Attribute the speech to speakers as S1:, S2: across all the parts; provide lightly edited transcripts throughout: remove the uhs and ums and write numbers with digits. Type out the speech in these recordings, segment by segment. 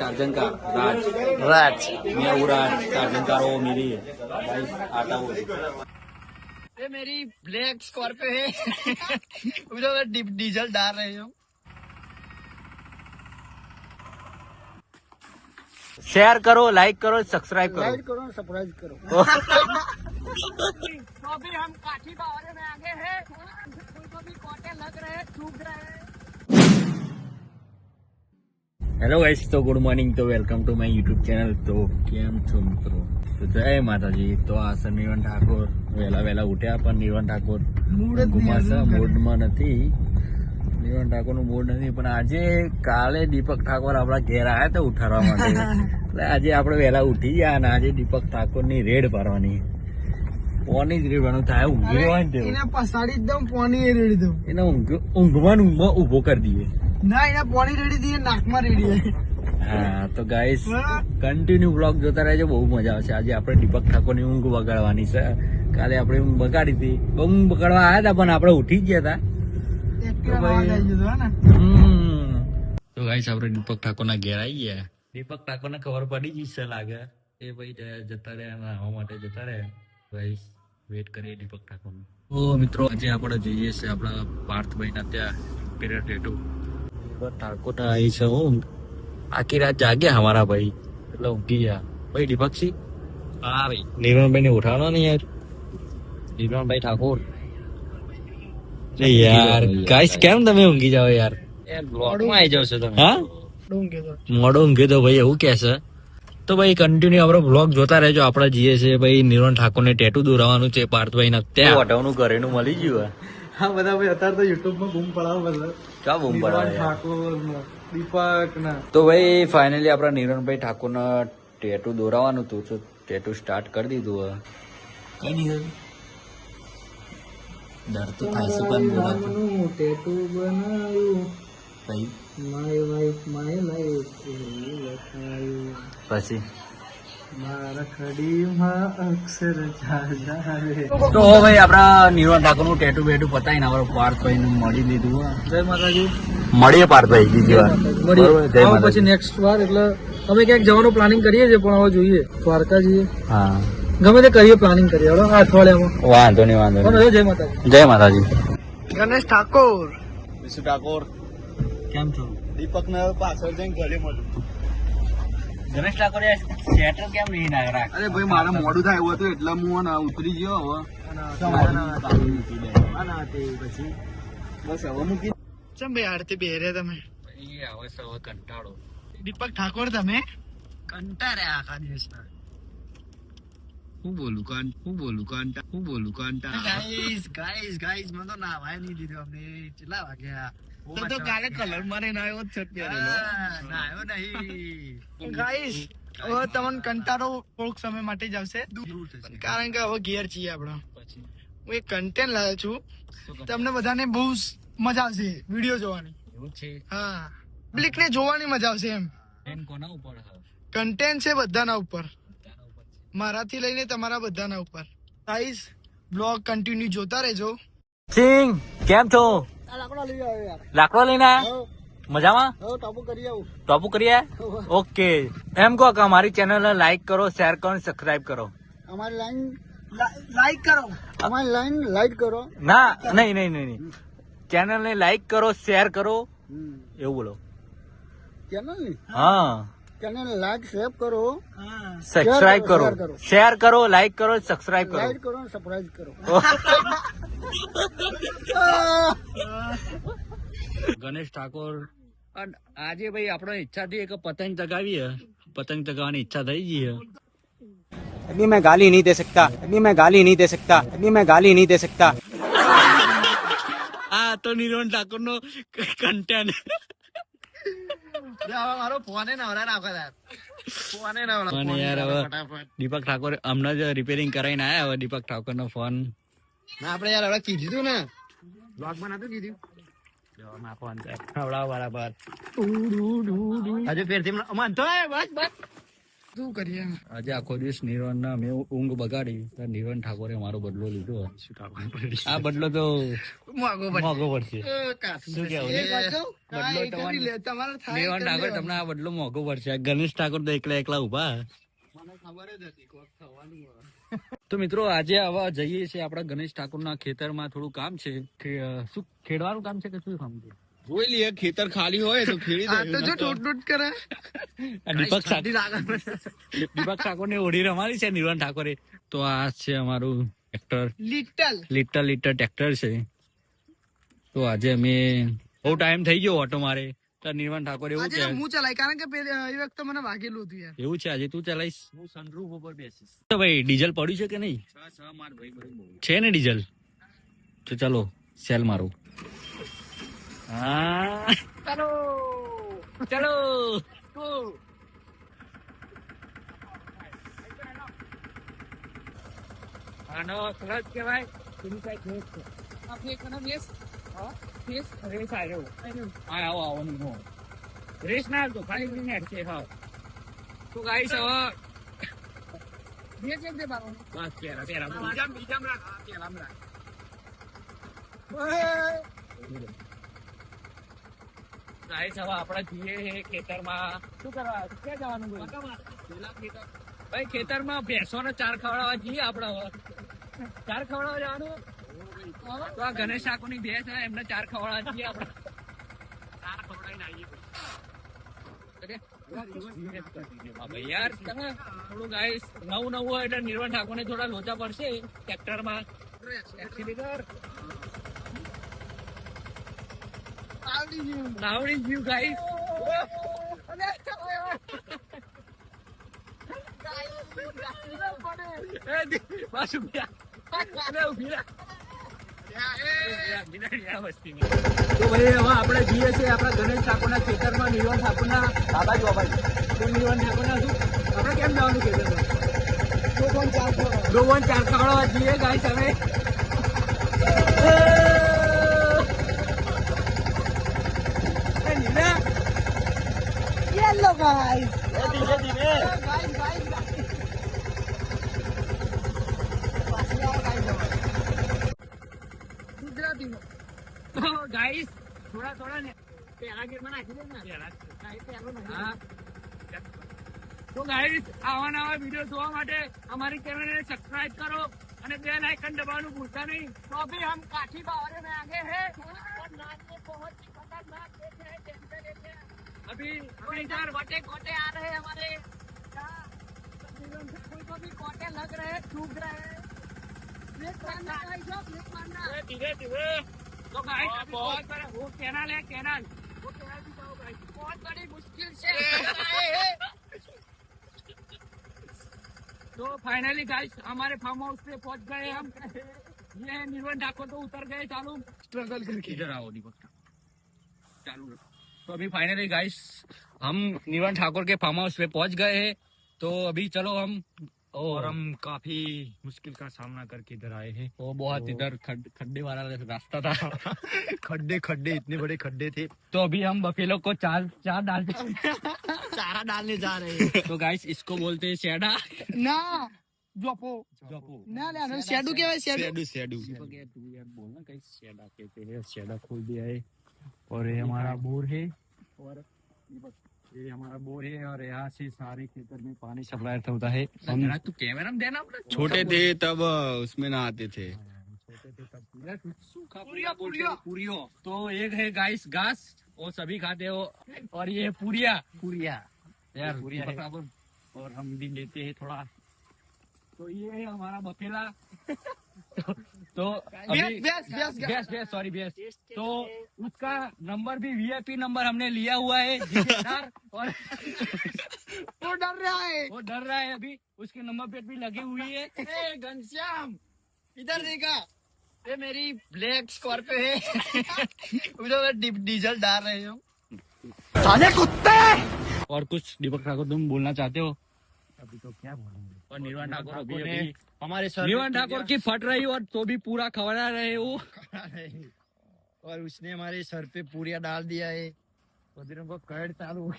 S1: Torsion का राज
S2: राज
S1: मैं हूँ राज टार्जन का रो मेरी गाइस आता हूँ
S2: ये मेरी ब्लैक स्कॉर्पियो है जो मैं डीजल डाल रही हूँ।
S1: शेयर करो लाइक करो सब्सक्राइब करो
S3: लाइक करो सरप्राइज करो।
S2: तो अभी हम काठी बावरे में आगे हैं, उनको भी कोटे लग रहे हैं, चूक रहे हैं।
S1: હેલો ગાઈસ, તો ગુડ મોર્નિંગ, તો welcome to my YouTube channel. તો કેમ છો મિત્રો? તો જય માતાજી. તો આ છે નિર્વાણ ઠાકોર. વહેલા ઉઠ્યા પણ નિર્વાણ ઠાકોર મૂડમાં નથી. નિર્વાણ ઠાકોર નું મૂડ નથી, પણ આજે કાલે દીપક ઠાકોર આપણા ઘેર આવ્યા હતા ઉઠાડવા માટે. એટલે આજે આપણે વહેલા ઉઠી ગયા અને આજે દીપક ઠાકોર ની રેડ પાડવાની. પોની જ રેડવાનું થાય, ઊંઘી હોય ને
S3: એને પસાડી દઉં, પોની રેડી દઉં.
S1: એને ઊંઘમાં ઉભો કરી દઈએ.
S3: ના, એને પોની રેડી દઈએ, નાકમાં રેડી.
S1: હા, તો ગાઈસ કન્ટિન્યુ બ્લોગ જોતા રહેજો, બહુ મજા આવશે. આજે આપણે દીપક ઠાકોર ની ઊંઘ બગાડવાની છે. કાલે આપણે ઊંઘ બગાડી હતી, ઊંઘ બગાડવા આવ્યા હતા પણ આપણે ઉઠી જ ગયા હતા. તો ગાઈસ આપણે દીપક ઠાકોર ના ઘેર આવી ગયા. દીપક ઠાકોર ને ખબર પડી ગઈ છે લાગે, એ ભાઈ જતા રહ્યા નાહવા માટે જતા રહ્યા. ગાઈસ વેટ કરીએ દીપક ઠાકોર નું. તો મિત્રો આજે આપણે જઈએ છીએ આપણા પાર્થભાઈ ના ત્યાં પીરિયડ ટેટુ. ઠાકોર આવી છે હું આખી રાત જાગ્યા હમારા ભાઈ, એટલે ઊંઘી ગયા. ભાઈ દીપકસિંહ, હા ભાઈ નિર્મલભાઈ ને ઉઠાડો ને યાર. નિર્મલભાઈ ઠાકોર યાર ગાઈસ કેમ તમે ઊંઘી જાઓ યાર? બ્લોગમાં આવી જાવ છો તમે? હા મોડો ઊંઘે તો ભાઈ એવું કે છે. તો ભાઈ કન્ટિન્યુ આપણો બ્લોગ જોતા રહેજો. આપણે જઈએ છીએ ભાઈ નિર્મલ ઠાકોર ને ટેટુ દોરાવાનું છે પાર્થભાઈ ના ત્યાં. વટાવનું ઘરેનું મળી ગયું.
S3: હા, બધા ભાઈ અત્યારે તો યુટ્યુબ માં બૂમ પડાવો બધા.
S1: ક્યાં બૂમ પડાવે?
S3: ઠાકોર દીપક ના.
S1: તો ભાઈ ફાઇનલી આપણા નિરણભાઈ ઠાકોર ના ટેટુ દોરાવાનું હતું, તો ટેટુ સ્ટાર્ટ કરી દીધું. કઈ નહીં ડર તો થાય છે પણ બોલાતું.
S3: ટેટુ બનાવ્યું
S1: ભાઈ
S3: માય વાઈફ માય લાઈફ
S1: પછી
S3: મારા ખડીમાં અક્ષર જાજાવે.
S1: તો ભાઈ આપડા નિર્વાણ ઠાકોર નું ટેટુ બેટુ પતાવીને આપણે પાર્થભાઈ નું મળી લીધું.
S3: જય માતાજી.
S1: મળીએ પાર્થભાઈ બીજી વાર.
S3: પછી નેક્સ્ટ વાર એટલે અમે ક્યાંક જવાનું પ્લાનિંગ કરીએ છીએ, પણ હવે જોઈએ દ્વારકા જઈએ.
S1: હા,
S3: ગમે તે કરીએ, પ્લાનિંગ કરીએ આ અઠવાડિયામાં.
S1: વાંધો નહીં વાંધો નહીં.
S3: જય માતાજી.
S1: જય માતાજી.
S3: ગણેશ ઠાકોર.
S1: વિશુ ઠાકોર કેમ છો?
S3: દીપક ને પાછળ જઈને ઘરે મળ્યું.
S1: ગણેશ ઠાકોર સ્વેટર કેમ નહીં રાખ?
S3: અરે ભાઈ મારે મોડું થાય એવું હતું એટલે હું ઉતરી ગયો. હવે
S1: પછી
S3: બસ હવે મૂકી. ચમ ભાઈ આરતી બેરે તમે
S1: હવે કંટાળો.
S3: દીપક ઠાકોર તમે કંટાળ્યા આખા દિવસના.
S1: હું બોલું કાંટા
S3: ગાઈસ મને તો નાવાય નહીં દીધું. અમને કેટલા વાગ્યા? તો કાલે કલર મારે નાયો જ છે. નાયો નહીં ગાઈસ. હવે તમને કંટાળો થોડોક સમય માટે જ આવશે, કારણ કે હવે ઘેર છીએ આપણે. હું એક કન્ટેન્ટ લાવ્યો છું, તમને બધાને બહુ મજા આવશે વિડીયો જોવાની.
S1: એવું છે?
S3: હા, પબ્લિક ને જોવાની મજા આવશે એમ.
S1: કોના ઉપર
S3: કન્ટેન્ટ છે બધાના ઉપર, મારાથી લઈને તમારા બધાના ઉપર. ગાઈસ બ્લોગ કન્ટિન્યુ જોતા રહેજો.
S1: સિંગ કેમ છો?
S3: લાકડો લઈ આવ્યો યાર.
S1: લાકડો લઈને આયા? મજામાં?
S3: ટોપુ કરી આવું.
S1: ટોપુ કરીએ? ઓકે. એમ કહો કે અમારી ચેનલ લાઈક કરો, શેર કરો, સબસ્ક્રાઇબ કરો.
S3: અમારી લાઈન લાઈક કરો. અમારી લાઈન લાઈક કરો.
S1: ના, નહીં. ચેનલ ને લાઈક કરો, શેર કરો, એવું બોલો.
S3: ચેનલ ની
S1: હા,
S3: ચેનલ લાઈક શેર કરો,
S1: સબસ્ક્રાઇબ કરો, શેર કરો, લાઈક કરો, સબસ્ક્રાઇબ કરો.
S3: લાઈક કરો, સરપ્રાઈઝ કરો.
S1: ગણેશ ઠાકોર આજે ભાઈ આપણો ઈચ્છા થઈ કે પતંગ ચગાવીએ. પતંગ ચગાવવાની ઈચ્છા થઈ ગઈ.
S4: अभी मैं गाली नहीं दे सकता, अभी मैं गाली नहीं दे सकता, अभी मैं गाली नहीं दे सकता.
S1: આ તો નિર્વાણ ઠાકોર નો કન્ટેન્ટ.
S3: મારો ફોને નવરા નાખો યાર. ફોને નવરા.
S1: અને યાર હવે દીપક ઠાકોર હમણાં જ રિપેરિંગ કરાવીને આયા. હવે દીપક ઠાકોર નો ફોન
S3: ના આપણે યાર હવે કીધું તું ને બ્લોગ માં નતું કીધું.
S1: ફોન બરાબર
S3: હજુ ફેરથી માનતો બસ શું કરીએ
S1: આજે આખો દિવસ નિર્વાણ ના મેં ઊંઘ બગાડી તો નિર્વાણ ઠાકોરે મારો બદલો લીધો. આ બદલો તો
S3: મોંઘો
S1: મોંઘો પડશે. શું કેવું? બદલો
S3: તમારે
S1: નિર્વાણ
S3: થાય
S1: ઠાકોર તમને આ બદલો મોંઘો પડશે. આ ગણેશ ઠાકોર તો એકલા એકલા ઉભા.
S3: ખબર જ હતી કોક થવાનું.
S1: તો મિત્રો આજે હવે જઈએ છીએ આપડા ગણેશ ઠાકોર ના ખેતરમાં. થોડું કામ છે. શું ખેડવાનું કામ છે કે શું કામ છે?
S2: જોઈ લઈએ, ખેતર ખાલી હોય તો ખેડી
S3: આ તો જો ટૂટ કરે.
S1: દીપક ઠાકોર ને ઓઢી રમાડી છે નિર્વાણ ઠાકોરે. તો આ છે અમારું ટ્રેક્ટર.
S3: લિટલ
S1: ટ્રેક્ટર છે. તો આજે અમે બહુ ટાઈમ થઈ ગયો ઓટો મારે તો નિર્વાણ ઠાકોર એવું
S3: આજે
S1: કે
S3: હું ચલાય કારણ કે એ વખતે મને વાગેલું હતું યાર.
S1: એવું છે આજે તું ચલાવીશ. હું સનરૂફ ઉપર બેસીશ. તો ભાઈ ડીઝલ પડ્યું છે કે નહીં? છે ને ડીઝલ? તો ચલો સેલ મારો. હા ચલો ચલો. આનો ક્લચ કહેવાય. રેસ ના આવતો ખાલી મિનિટ છે. હા તો ગાઈસ હવે બસ ગાઈસ હવે આપણે જઈએ ખેતરમાં. શું કરવા ક્યાં જવાનું? ભાઈ ખેતરમાં ભેંસો ને ચાર ખવડાવવા જઈએ આપડે. હવે ચાર ખવડાવવા જવાનું. તો આ ગણેશ ઠાકોર ની ભેંસ છે એમને ચાર ખવડાવવા જઈએ આપડે. ચાર ખવડાવીને આવીએ. યાર તમે થોડું ગાઈસ નવું હોય એટલે નિર્વાણ ઠાકોર ને થોડા લોચા પડશે ટ્રેક્ટર માં. આવડી ગયું ગાઈસ. તો ભાઈ હવે આપણે જઈએ છીએ આપણા ગણેશ ઠાકોર ના ખેતરમાં. નિર્વાણ ઠાકોર ના બાબા જો ભાઈ. તો નિર્વાણ ઠાકોર ના શું આપણે કેમ જવાનું ખેતરમાં? ડોવન ચાર ખવડાવવા જઈએ ગાઈસ અમે.
S3: Yellow guys.
S1: ગાઈસ થોડા ને પેલા ગેરમાં નાખી દે ને. હા તો ગાઈસ આવા નવા વિડીયો જોવા માટે અમારી ચેનલને સબસ્क्राइब કરો અને બેલ आइकन दबावવાનું ભૂલતા નહીં. તો અભી હમ કાઠી बावरे में आगे हैं और नाचने बहुत ही खतरनाक देते हैं. टेंशन लेते हैं अभी इधर वटे कोटे आ रहे हैं हमारे. कोई को भी कोटे लग रहे हैं, चूक रहे हैं. धीरे धीरे. तो गाइस अभी बहुत बड़ा वो कैनाल है. कैनाल वो कैनाल भी जाओ गाइस. बहुत बड़ी मुश्किल से तो फाइनली गाइस हमारे फार्म हाउस पे पहुंच गए हम. ये है निर्वाण ठाकुर तो उतर गए. चालू
S3: स्ट्रगल करके
S1: इधर आओ दीपक चालू. तो अभी फाइनली गाइस हम निर्वाण ठाकुर के फार्म हाउस पे पहुंच गए हैं. तो अभी चलो हम और हम काफी मुश्किल का सामना करके इधर आए हैं. वो बहुत इधर खड्डे वाला रास्ता था.
S2: खड्डे इतने बड़े खड्डे थे.
S1: तो अभी हम बफेलो को चार डालते
S3: चारा डालने जा रहे हैं.
S1: तो गाइस इसको बोलते हैं शेडा.
S3: ना जोपो ना ले शेडू केवाय शेडू.
S1: तू यार बोलना कहीं शेडा कहते हैं. शेडा खोल दिया है और ये हमारा बोर है. और ये हमारा बोर है और यहाँ से सारे खेतर में पानी सप्लाई होता है. हम तू कैमरा में देना.
S2: छोटे थे तब उसमें नहाते थे.
S1: सूखा पूरियो. तो एक है गाइस घास वो सभी खाते हो. और ये पूरिया यार पूरिया है. और हम भी लेते हैं थोड़ा. तो ये है हमारा बफेला. तो बेस सॉरी बेस. तो उसका नंबर भी VIP नंबर हमने लिया हुआ है. और
S3: वो डर रहा है
S1: अभी. उसके नंबर प्लेट भी लगी हुई है.
S3: घनश्याम इधर देखा. ये मेरी ब्लैक स्कॉर्पियो है. जो डीजल डाल रहे हो. साले कुत्ते.
S1: और कुछ दीपक ठाकुर तुम बोलना चाहते हो? अभी तो क्या बोलेंगे. और निर्वाण ठाकुर अभी
S2: हमारे सर
S1: निर्वाण ठाकुर की फट रही और तो भी पूरा खवड़ा रहे हो.
S2: और उसने हमारे सर पे पूरिया डाल दिया है.
S1: को कड़ चालू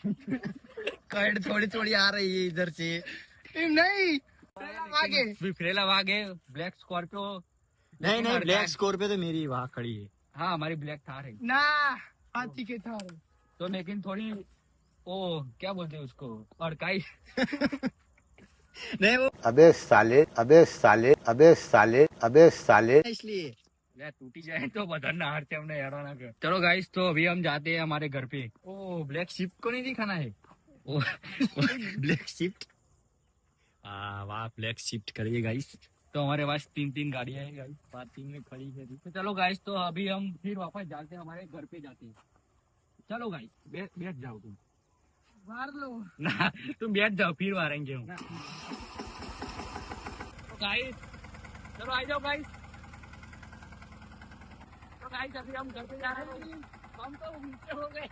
S2: कड़ थोड़ी थोड़ी आ रही है इधर से नहीं आगे
S1: विफरेला वागे ब्लैक स्कॉर्पियो
S3: नहीं नहीं ब्लैक स्कॉर्पियो तो मेरी वहाँ खड़ी है.
S1: हाँ हमारी ब्लैक थार है
S2: ना हाथी के थार
S1: तो लेकिन थोड़ी ओ क्या बोलते हैं उसको अड़काई
S2: नहीं वो
S4: अबे साले अबे साले अबे साले अबे साले
S2: इसलिए
S1: यार टूटी जाए तो बदन ना हारते हमने यार ना कर. चलो गाइस तो अभी हम जाते हैं हमारे घर पे. ओ ब्लैक शिप को नहीं दिखाना है. ओ
S3: ब्लैक शिफ्ट. वाह ब्लैक शिफ्ट करिए गाइस.
S1: तो हमारे पास 3 गाड़ियां हैं गाइस. पार्किंग में खड़ी है. तो चलो गाइस तो अभी हम फिर वापस जाते हैं हमारे घर पे जाते हैं. चलो गाइस बैठ जाओ तुम.
S2: मार लो
S1: ना तुम बैठ जाओ फिर मारेंगे हम. तो गाइस चलो आ जाओ गाइस. तो गाइस अभी हम घर पे जा रहे हैं. हम तो नीचे हो गए.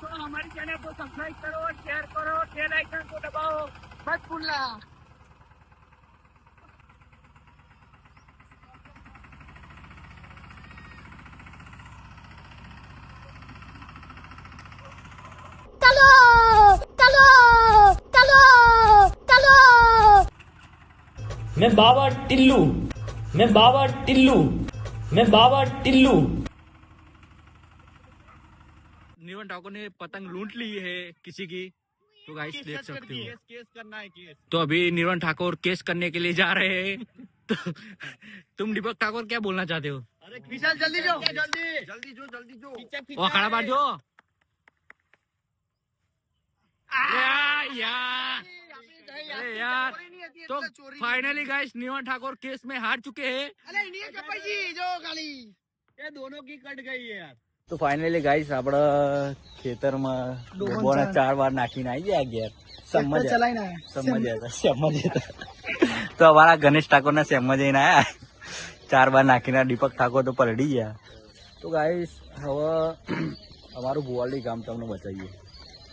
S1: तो हमारी चैनल को सब्सक्राइब करो, शेयर करो, बेल आइकन को दबाओ
S2: मत भूलना
S5: मैं बाबा टिल्लू मैं बाबा टिल्लू मैं बाबा टिल्लू.
S1: नीवन ठाकुर ने पतंग लूट ली है किसी की. तो गाइस देख सकते हो.
S3: केस करना है केस.
S1: तो अभी नीवन ठाकुर केस करने के लिए जा रहे हैं. तो तुम दीपक ठाकुर क्या बोलना चाहते हो?
S3: अरे
S2: विशाल जल्दी जाओ
S3: जल्दी जो.
S1: वो खड़ा बात जो यार. अरे यार तो फाइनली गाइस नीवन ठाकुर केस में हार चुके हैं.
S2: अरे नहीं कपाई जो खाली
S3: ये दोनों की कट गई है यार.
S1: તો ફાઇનલી ગાઈસ આપડે ખેતરમાં ડોબોને 4 વાર નાખીને આવી ગયા ઘેર.
S2: ચલાઈને
S1: સમજ્યા તો અમારા ગણેશ ઠાકોર ના સેમ જઈને આયા. 4 વાર નાખીને દીપક ઠાકોર તો પલડી ગયા. તો ગાઈસ હવે અમારું ભુવાલી ગામ તમને બતાવીએ.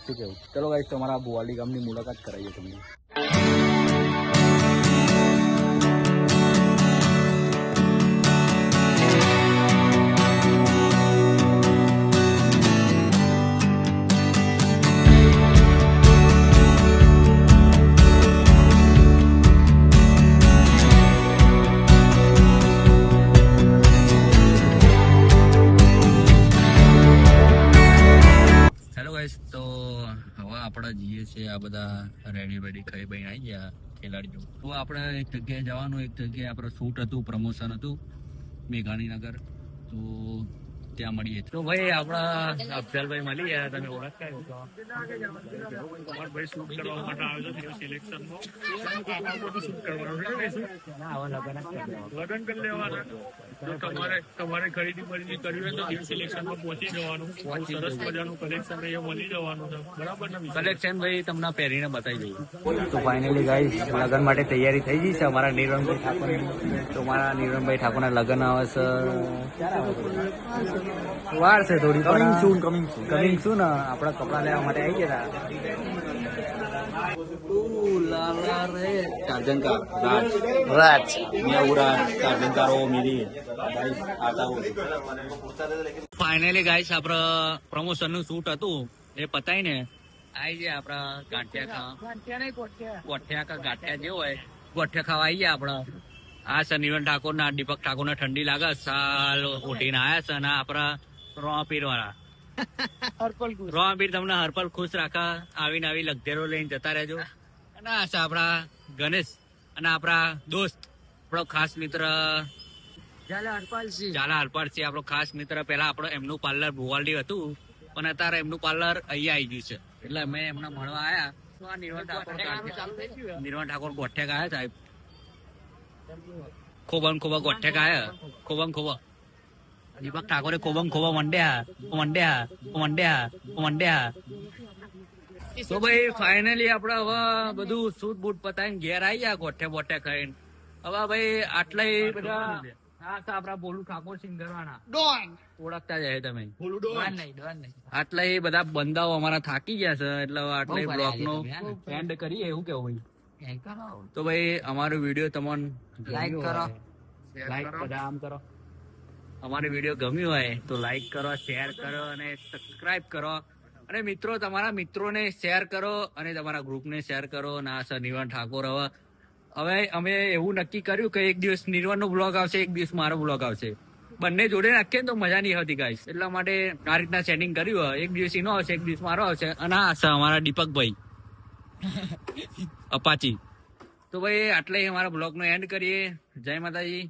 S1: શું કેવું? ચલો ગાઈસ તમારા ભુવાલી ગામની મુલાકાત કરાવીએ તમને. તો હવે આપણે જઈએ છીએ આ બધા રેડી વેડી ખાઈ ભાઈ આવી ગયા ખેલાડીઓ. તો આપણે એક જગ્યાએ જવાનું, એક જગ્યાએ આપણે શૂટ હતું, પ્રમોશન હતું મેઘાણીનગર. તો ત્યાં મળીએ. તો ભાઈ આપણા અફઝલભાઈ મળી ગયા. તમે ઓળખતા છો તો
S6: ભાઈ શૂટ કરવા માટે આવ્યો છે સિલેક્શનમાં શૂટ કરવાનું લગન કરી લેવાના. તો તમારે ખરીદી કરવી હોય તો દિવ સિલેક્શનમાં પહોંચી જવાનું. સરસ મજાનું કલેક્શન અહીંયા મળી જવાનું છે. બરાબર ને?
S1: કલેક્શન ભાઈ તમને પહેરીને બતાવી દઈએ. તો ફાઇનલી ગાઈસ લગન માટે તૈયારી થઈ ગઈ છે અમારા નીરણભાઈ ઠાકોરની. તો મારા નીરણભાઈ ઠાકોરના લગન આવે છે. વાર છે થોડી. કમિંગ સૂન આપણા કપડા લેવા માટે આવી ગયા राज फाइनली गाइस આપડે પ્રમોશન નું શૂટ હતું એ પતાઈ ને આવી ગયા આપડા ગોઠિયા ગાંઠિયા જે હોય ગોઠિયા ખાવા આવી ગયા આપડે. આ છે નીવન ઠાકોર ના દીપક ઠાકોર ને ઠંડી લાગે સાલ ઉઠીને આયા છે. અને આપડા રોપીર વાળા રોપીર તમને હરપલ ખુશ રાખા. આવીને આવી લગધેરો લઈને જતા રહેજો. અને આ છે આપડા ગણેશ અને આપડા દોસ્ત આપણો ખાસ મિત્ર ઝાલા હરપાલસિંહ આપણો ખાસ મિત્ર. પેલા આપણો એમનું પાર્લર ભુવાલડી હતું પણ અત્યારે એમનું પાર્લર અહીંયા આવી ગયું છે. એટલે અમે એમને મળવા આવ્યા. તો આ નિર્વાણ ઠાકોર ગોઠિયા ગયા સાહેબ. ખોબમ ખોબા ગોઠિયા ગયા. ખોબમ ખોબા દીપક ઠાકોરે ખોબમ ખોબા મંડ્યા. તો ભાઈ ફાઇનલી આપડે હવે બધું શૂટ બૂટ પતાવીને ઘેર આવી ગયા ગોઠિયા બોઠિયા ખાઈને. હવે ભાઈ આટલા બધા આપડા બોલું ઠાકોર સિંગર વાળા ઓળખતા જાય તમે. આટલા બધા બંદાઓ અમારા થાકી ગયા છે. એટલે આટલા બ્લોક નો એન્ડ કરીએ. એવું કેવું ભાઈ? તો ભાઈ અમારો વિડીયો તમને
S2: લાઈક કરો.
S1: લાઈક બધા આમ કરો. અમારો વિડીયો ગમ્યો હોય તો લાઈક કરો, શેર કરો અને સબસ્ક્રાઇબ કરો. અને મિત્રો, તમારા મિત્રોને શેર કરો અને તમારા ગ્રુપને શેર કરો. ના સર નિર્વાણ ઠાકોર હવે અમે એવું નક્કી કર્યું કે એક દિવસ નિર્વાણનો બ્લોગ આવશે, એક દિવસ મારો બ્લોગ આવશે. બંને જોડે નાખીએ ને તો મજા નહીં આવતી ગાઈસ. એટલા માટે આ રીતના સેટિંગ કર્યું હોય. એક દિવસ એનો આવશે, એક દિવસ મારો આવશે. અને આ છે અમારા દીપકભાઈ અપાચી. તો ભાઈ આટલે અમારા બ્લોગનો એન્ડ કરીએ. જય માતાજી.